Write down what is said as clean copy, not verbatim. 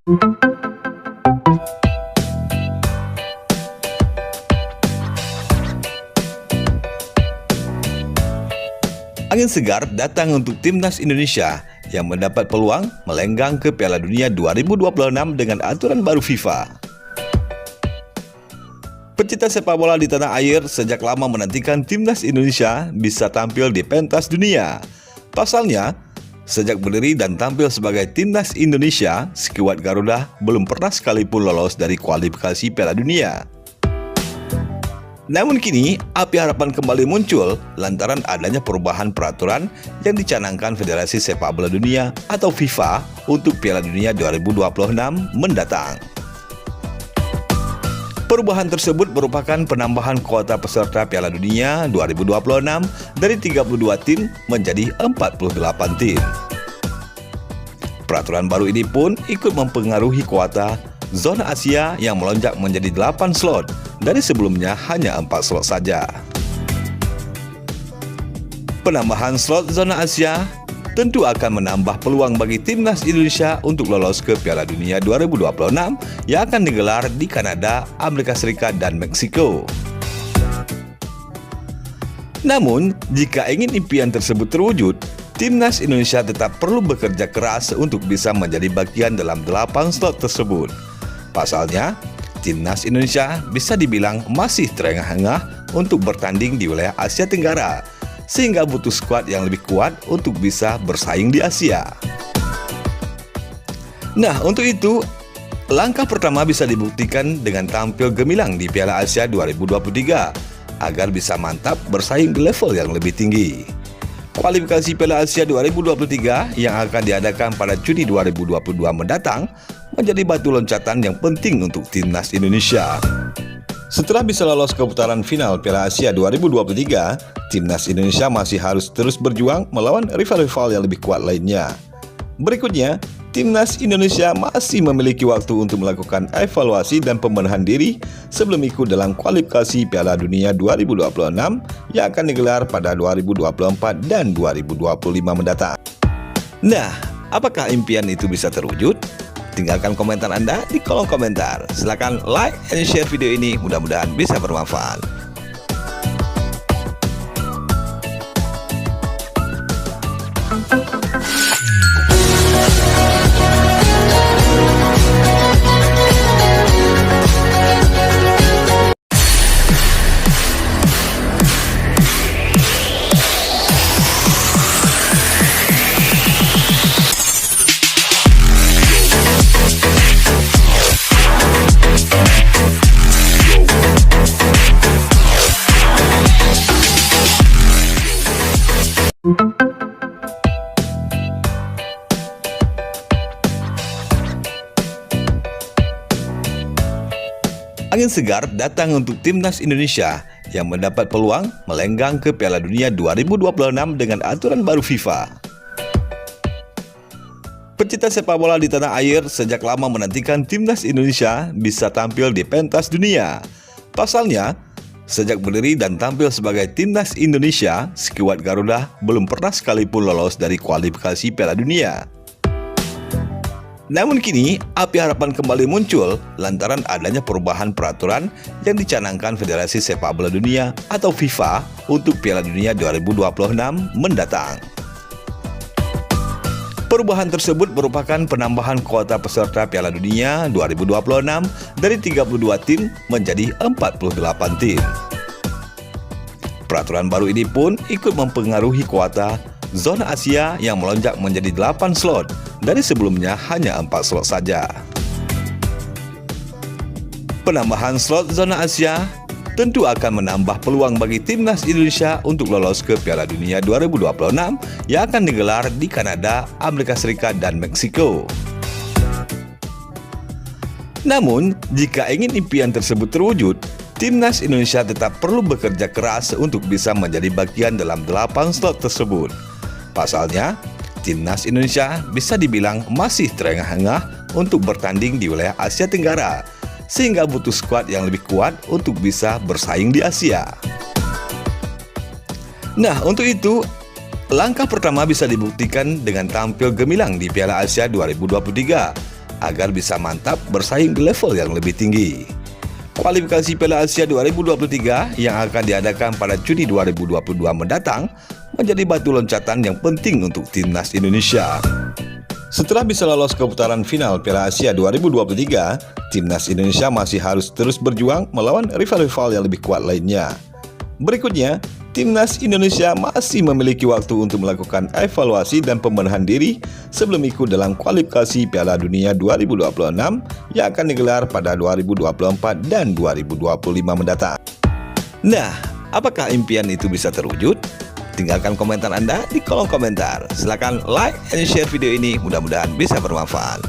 Angin segar datang untuk timnas Indonesia yang mendapat peluang melenggang ke Piala Dunia 2026 dengan aturan baru FIFA. Pecinta sepak bola di tanah air sejak lama menantikan timnas Indonesia bisa tampil di pentas dunia. Pasalnya, sejak berdiri dan tampil sebagai timnas Indonesia, skuad Garuda belum pernah sekalipun lolos dari kualifikasi Piala Dunia. Namun kini, api harapan kembali muncul lantaran adanya perubahan peraturan yang dicanangkan Federasi Sepak Bola Dunia atau FIFA untuk Piala Dunia 2026 mendatang. Perubahan tersebut merupakan penambahan kuota peserta Piala Dunia 2026 dari 32 tim menjadi 48 tim. Peraturan baru ini pun ikut mempengaruhi kuota zona Asia yang melonjak menjadi 8 slot dari sebelumnya hanya 4 slot saja. Penambahan slot zona Asia tentu akan menambah peluang bagi timnas Indonesia untuk lolos ke Piala Dunia 2026 yang akan digelar di Kanada, Amerika Serikat, dan Meksiko. Namun, jika ingin impian tersebut terwujud, timnas Indonesia tetap perlu bekerja keras untuk bisa menjadi bagian dalam 8 slot tersebut. Pasalnya, timnas Indonesia bisa dibilang masih terengah-engah untuk bertanding di wilayah Asia Tenggara, sehingga butuh skuad yang lebih kuat untuk bisa bersaing di Asia. Nah, untuk itu, langkah pertama bisa dibuktikan dengan tampil gemilang di Piala Asia 2023, agar bisa mantap bersaing di level yang lebih tinggi. Kualifikasi Piala Asia 2023 yang akan diadakan pada Juni 2022 mendatang menjadi batu loncatan yang penting untuk timnas Indonesia. Setelah bisa lolos ke putaran final Piala Asia 2023, timnas Indonesia masih harus terus berjuang melawan rival-rival yang lebih kuat lainnya. Berikutnya, timnas Indonesia masih memiliki waktu untuk melakukan evaluasi dan pembenahan diri sebelum ikut dalam kualifikasi Piala Dunia 2026 yang akan digelar pada 2024 dan 2025 mendatang. Nah, apakah impian itu bisa terwujud? Tinggalkan komentar Anda di kolom komentar. Silakan like and share video ini, mudah-mudahan bisa bermanfaat. Angin segar datang untuk timnas Indonesia yang mendapat peluang melenggang ke Piala Dunia 2026 dengan aturan baru FIFA. Pecinta sepak bola di tanah air sejak lama menantikan timnas Indonesia bisa tampil di pentas dunia. Pasalnya, sejak berdiri dan tampil sebagai timnas Indonesia, skuad Garuda belum pernah sekalipun lolos dari kualifikasi Piala Dunia. Namun kini, api harapan kembali muncul lantaran adanya perubahan peraturan yang dicanangkan Federasi Sepak Bola Dunia atau FIFA untuk Piala Dunia 2026 mendatang. Perubahan tersebut merupakan penambahan kuota peserta Piala Dunia 2026 dari 32 tim menjadi 48 tim. Peraturan baru ini pun ikut mempengaruhi kuota zona Asia yang melonjak menjadi 8 slot dari sebelumnya hanya 4 slot saja. Penambahan slot zona Asia tentu akan menambah peluang bagi timnas Indonesia untuk lolos ke Piala Dunia 2026 yang akan digelar di Kanada, Amerika Serikat, dan Meksiko. Namun, jika ingin impian tersebut terwujud, timnas Indonesia tetap perlu bekerja keras untuk bisa menjadi bagian dalam 8 slot tersebut. Pasalnya, timnas Indonesia bisa dibilang masih terengah-engah untuk bertanding di wilayah Asia Tenggara, sehingga butuh skuad yang lebih kuat untuk bisa bersaing di Asia. Nah, untuk itu, langkah pertama bisa dibuktikan dengan tampil gemilang di Piala Asia 2023, agar bisa mantap bersaing di level yang lebih tinggi. Kualifikasi Piala Asia 2023 yang akan diadakan pada Juni 2022 mendatang menjadi batu loncatan yang penting untuk timnas Indonesia. Setelah bisa lolos ke putaran final Piala Asia 2023, timnas Indonesia masih harus terus berjuang melawan rival-rival yang lebih kuat lainnya. Berikutnya, timnas Indonesia masih memiliki waktu untuk melakukan evaluasi dan pembenahan diri sebelum ikut dalam kualifikasi Piala Dunia 2026 yang akan digelar pada 2024 dan 2025 mendatang. Nah, apakah impian itu bisa terwujud? Tinggalkan komentar Anda di kolom komentar. Silakan like and share video ini, mudah-mudahan bisa bermanfaat.